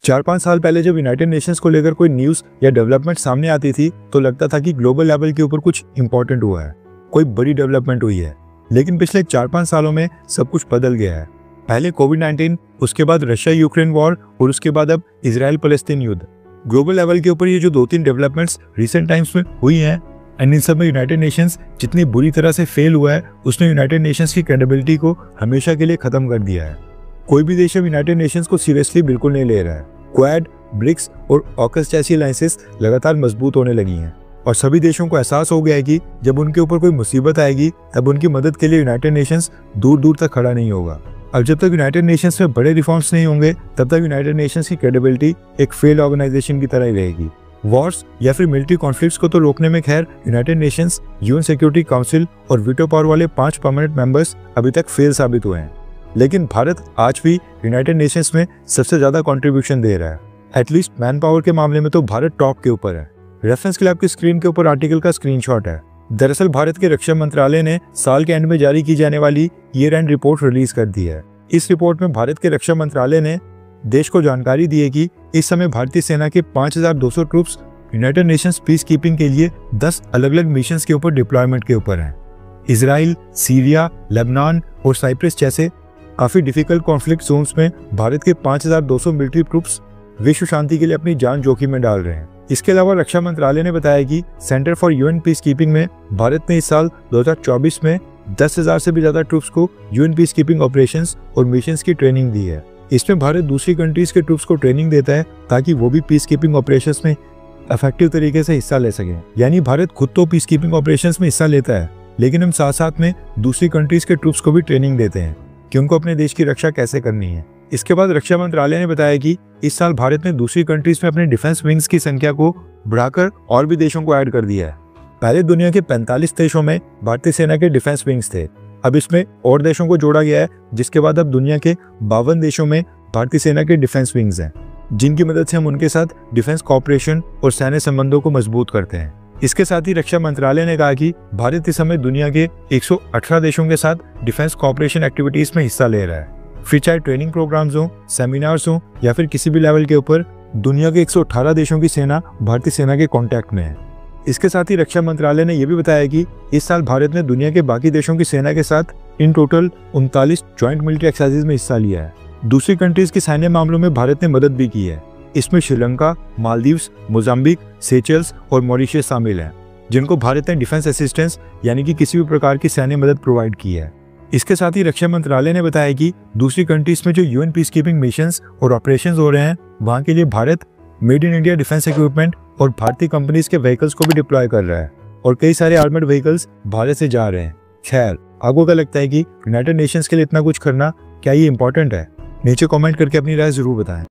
4-5 साल पहले जब यूनाइटेड नेशंस को लेकर कोई न्यूज़ या डेवलपमेंट सामने आती थी तो लगता था कि ग्लोबल लेवल के ऊपर कुछ इंपॉर्टेंट हुआ है, कोई बड़ी डेवलपमेंट हुई है। लेकिन पिछले 4-5 सालों में सब कुछ बदल गया है। पहले कोविड-19, उसके बाद रशिया यूक्रेन वॉर और उसके बाद अब इजराइल फलस्तीन युद्ध। ग्लोबल लेवल के ऊपर ये जो 2-3 डेवलपमेंट्स रिसेंट टाइम्स में हुई हैं, एंड इन सब में यूनाइटेड नेशंस जितनी बुरी तरह से फेल हुआ है, उसने यूनाइटेड नेशंस की क्रेडिबिलिटी को हमेशा के लिए खत्म कर दिया है। कोई भी देश अब यूनाइटेड नेशंस को सीरियसली बिल्कुल नहीं ले रहा है। क्वाड, ब्रिक्स और ऑकस जैसी अलायंसेस लगातार मजबूत होने लगी हैं और सभी देशों को एहसास हो गया है कि जब उनके ऊपर कोई मुसीबत आएगी तब उनकी मदद के लिए यूनाइटेड नेशंस दूर दूर तक खड़ा नहीं होगा। अब जब तक यूनाइटेड नेशंस में बड़े रिफॉर्म्स नहीं होंगे तब तक यूनाइटेड नेशंस की क्रेडिबिलिटी एक फेल ऑर्गेनाइजेशन की तरह ही रहेगी। वॉर्स या फिर मिलिट्री कॉन्फ्लिक्ट्स को तो रोकने में खैर United Nations, UN security council और वीटो पावर वाले 5 परमानेंट मेंबर्स अभी तक फेल साबित हुए हैं। लेकिन भारत आज भी यूनाइटेड नेशंस में सबसे ज्यादा कंट्रीब्यूशन दे रहा है। एटलीस्ट मैन पावर के मामले में तो भारत टॉप के ऊपर है। रेफरेंस के लिए आपकी स्क्रीन के ऊपर आर्टिकल का स्क्रीनशॉट है। दरअसल भारत के रक्षा मंत्रालय ने साल के एंड में जारी की जाने वाली ईयर एंड रिपोर्ट रिलीज कर दी है। इस रिपोर्ट में भारत के रक्षा मंत्रालय ने देश को जानकारी दी है कि इस समय भारतीय सेना के 5200 troops United Nations peace keeping के लिए 10 अलग अलग मिशंस के ऊपर डिप्लॉयमेंट के ऊपर हैं। इजराइल, सीरिया, लेबनान और साइप्रस जैसे काफी डिफिकल्ट कॉन्फ्लिक्ट जोन्स में भारत के 5200 मिलिट्री ट्रूप्स विश्व शांति के लिए अपनी जान जोखिम में डाल रहे हैं। इसके अलावा रक्षा मंत्रालय ने बताया कि centre for UN peace keeping में भारत ने इस साल 2024 में 10,000 से भी ज्यादा ट्रूप्स को यूएन पीस कीपिंग ऑपरेशंस और मिशंस की ट्रेनिंग दी है। इसमें भारत दूसरी कंट्रीज के ट्रूप्स को ट्रेनिंग देता है ताकि वो भी पीस कीपिंग ऑपरेशंस में इफेक्टिव तरीके से हिस्सा ले सके। यानी भारत खुद तो पीस कीपिंग ऑपरेशंस में हिस्सा लेता है, लेकिन हम साथ साथ में दूसरी कंट्रीज के ट्रूप्स को भी ट्रेनिंग देते हैं कि उनको अपने देश की रक्षा कैसे करनी है। इसके बाद रक्षा मंत्रालय ने बताया कि इस साल भारत ने दूसरी कंट्रीज में अपने डिफेंस विंग्स की संख्या को बढ़ाकर और भी देशों को ऐड कर दिया है। पहले दुनिया के 45 देशों में भारतीय सेना के डिफेंस विंग्स थे। अब इसमें और देशों को जोड़ा गया है, जिसके बाद अब दुनिया के 52 देशों में भारतीय सेना के डिफेंस विंग्स हैं, जिनकी मदद से हम उनके साथ डिफेंस कॉपरेशन और सैन्य संबंधों को मजबूत करते हैं। इसके साथ ही रक्षा मंत्रालय ने कहा कि भारत इस समय दुनिया के 118 देशों के साथ डिफेंस कॉपरेशन एक्टिविटीज में हिस्सा ले रहा है। फिर चाहे ट्रेनिंग प्रोग्राम्स हो, सेमिनार्स हो या फिर किसी भी लेवल के ऊपर, दुनिया के 118 देशों की सेना भारतीय सेना के कांटेक्ट में है। इसके साथ ही रक्षा मंत्रालय ने यह भी बताया कि इस साल भारत ने दुनिया के बाकी देशों की सेना के साथ in total 39 joint military exercise में हिस्सा लिया है। दूसरी कंट्रीज के सैन्य मामलों में भारत ने मदद भी की है। इसमें श्रीलंका, मालदीव्स, मोजाम्बिक, सेचेल्स और मॉरिशस शामिल हैं, जिनको भारत ने डिफेंस असिस्टेंस यानी कि किसी भी प्रकार की सैन्य मदद प्रोवाइड की है। इसके साथ ही रक्षा मंत्रालय ने बताया कि दूसरी कंट्रीज में जो यूएन पीस कीपिंग मिशंस और ऑपरेशंस हो रहे हैं, वहां के लिए Bharat made in India defence equipment और भारतीय कंपनीज के व्हीकल्स को भी डिप्लॉय कर रहा है और कई सारे आर्मर्ड व्हीकल्स भारत से जा रहे हैं। खैर, आपको क्या लगता है कि यूनाइटेड नेशंस के लिए इतना कुछ करना क्या ये इंपॉर्टेंट है? नीचे कमेंट करके अपनी राय जरूर बताएं।